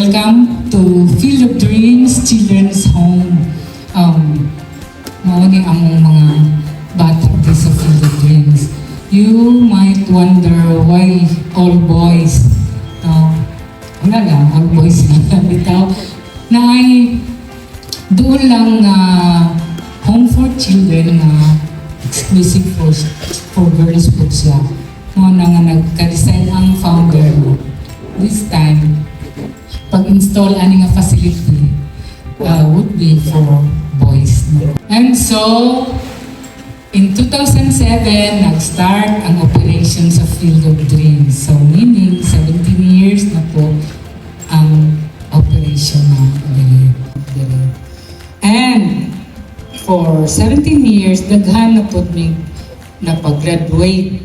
welcome to Field of Dreams Children's Home. Mauni among mga bata di sa Field of Dreams. You might wonder why all boys. Wala lang, all boys lang bitaw. Na ay doon lang home for children na exclusive for girls po siya. Nga nga nagka-design ang founder mo. This time, pag-install ani nga facility would be for boys. No? And so, in 2007, nag-start ang operations sa Field of Dreams. So, meaning 17 years na po ang operation ng dili. And for 17 years, daghan na po may napag-graduate.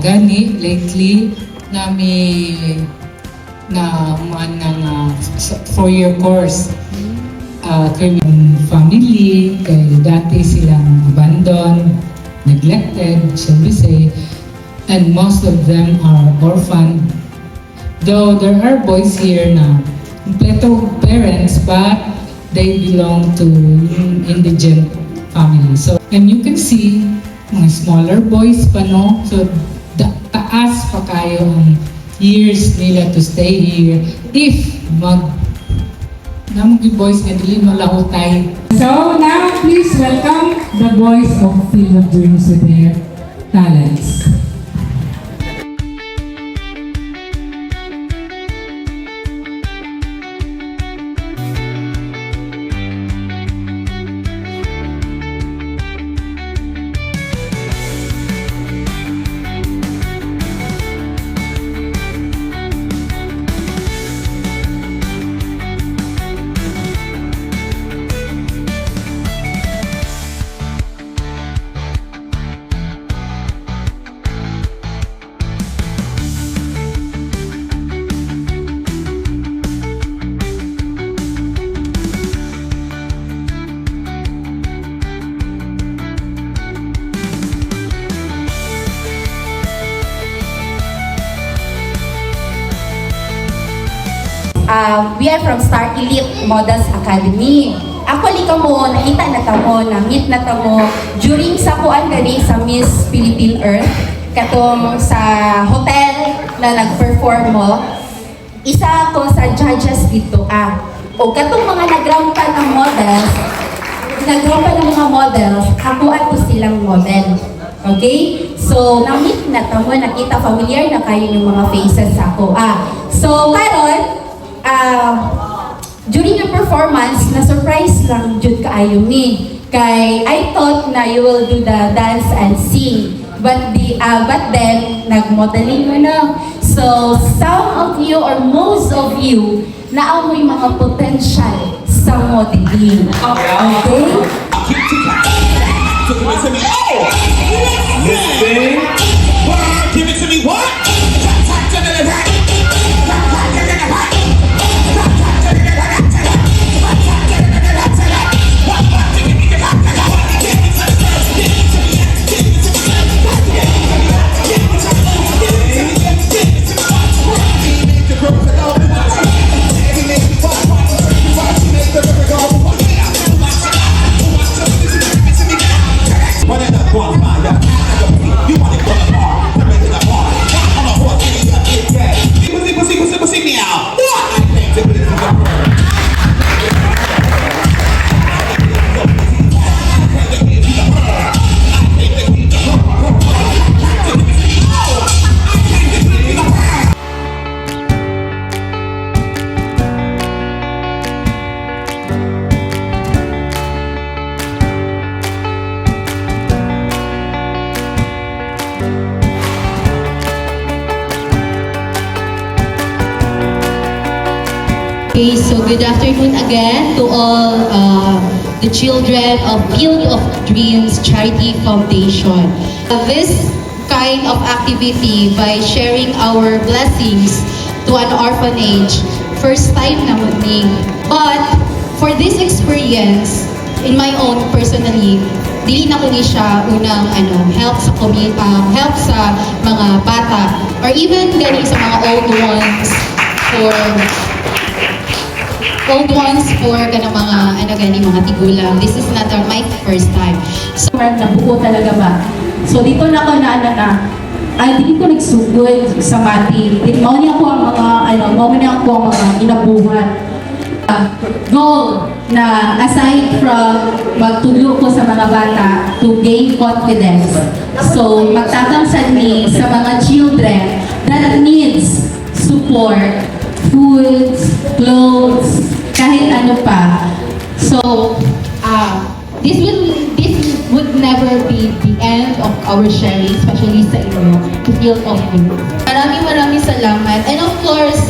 Gani, lately, na umaan ng 4-year course. Kay family, kay dati silang abandoned, neglected, shall we say, and most of them are orphaned. Though there are boys here na kompleto parents, but they belong to indigent families. So, and you can see, mga smaller boys pa, no? So, taas pa kayo ang years nila to stay here if namagi boys nga dili malahutay. So now please welcome the boys of Field of Dreams with their talents. We are from Star Elite Models Academy. Actually kamo, nakita na tamo, na-meet na tamo during sa kuan gani sa Miss Philippine Earth. Katong sa hotel na nag-perform mo, isa ko sa judges dito. O katong mga nag-rampan ng models, ako ato silang model. Okay? So, na-meet na tamo, nakita, familiar na kayo yung mga faces ako. So, karon, during the performance, na-surprise lang jud kaayo ni. Kay I thought na you will do the dance and sing. But then, nag-modeling mo na. So, some of you or most of you, naamoy mga potential sa modeling. Okay? Give it to me, what? Okay, so good afternoon again to all the children of Field of Dreams Charity Foundation. This kind of activity by sharing our blessings to an orphanage, first time naman ni. But for this experience, in my own personally, dili na ko ni siya unang help sa help sa mga bata or even gani sa mga old ones for old ones, for kanang mga mga tigulang. This is not my first time. So, Nabuo talaga ba? So dito na ako hindi ko nagsugod sa mati. Mao niya ako ang mga inabuhan. Goal na aside from magtulong ko sa mga bata to gain confidence. So magtatansad ni sa mga children that needs support, foods, clothes, kahit ano pa. So, this would never be the end of our sharing, especially sa inyo, the field of dreams. Maraming salamat. And of course,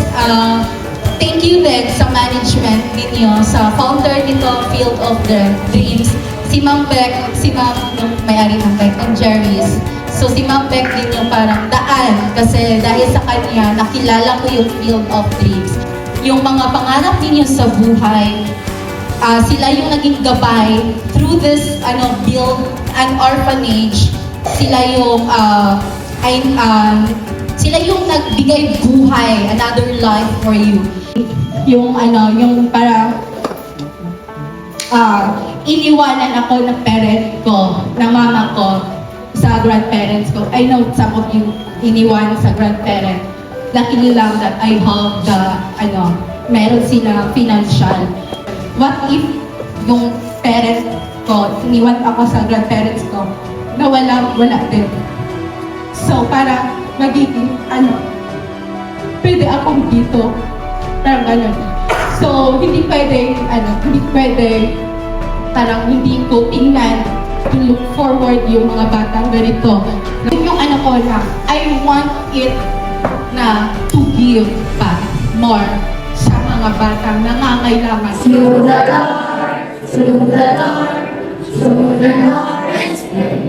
thank you din sa management ninyo, sa founder nito, Field of the Dreams, si Ma'am Beck, si Ma'am yung may-ari ng Beck and Jerry's. So si Ma'am Beck din yung parang daan, kasi dahil sa kanya, nakilala ko yung Field of Dreams. Yung mga pangarap ninyo sa buhay, sila yung naging gabay through this build an orphanage. Sila yung nagbigay buhay, another life for you. Yung parang iniwanan ako ng parent ko, ng mama ko sa grandparents ko. I know some of you iniwanan sa grandparent. Luckily lang that I have meron sila financial. What if yung parent ko, iniwan ako sa grandparents ko, na wala din. So, para magiging, pwede akong dito. Parang gano'n. So, hindi pwede, parang hindi ko tingnan to look forward yung mga batang ganito. Yung ko na, I want it na to give back more sa mga batang nangangailangan. Through the dark, through the dark, through the dark,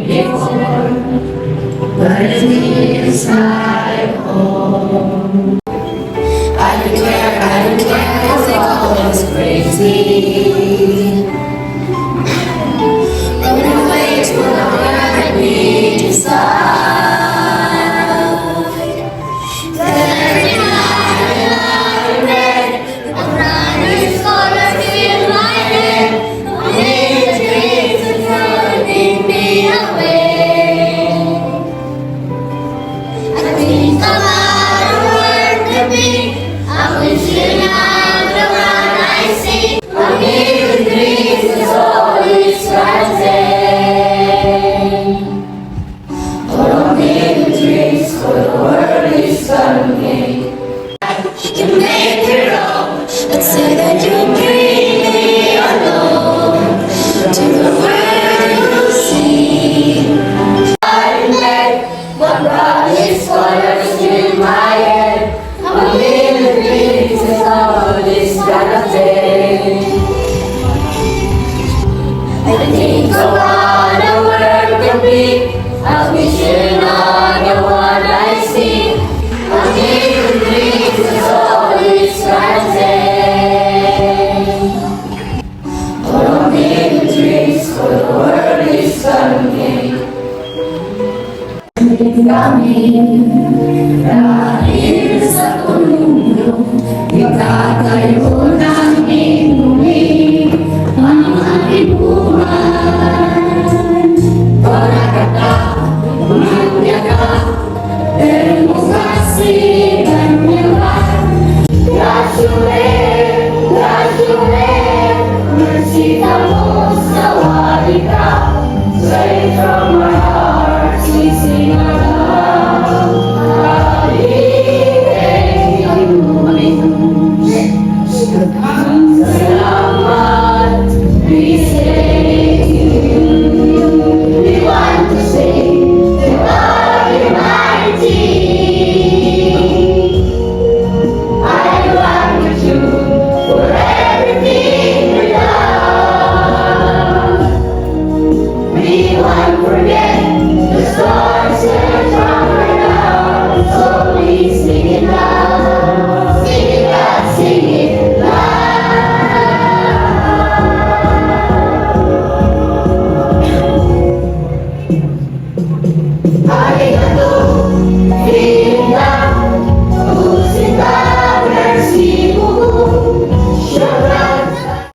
before, but it is my home. I don't care if they call us crazy. Run away to where I need to start. For the world is coming.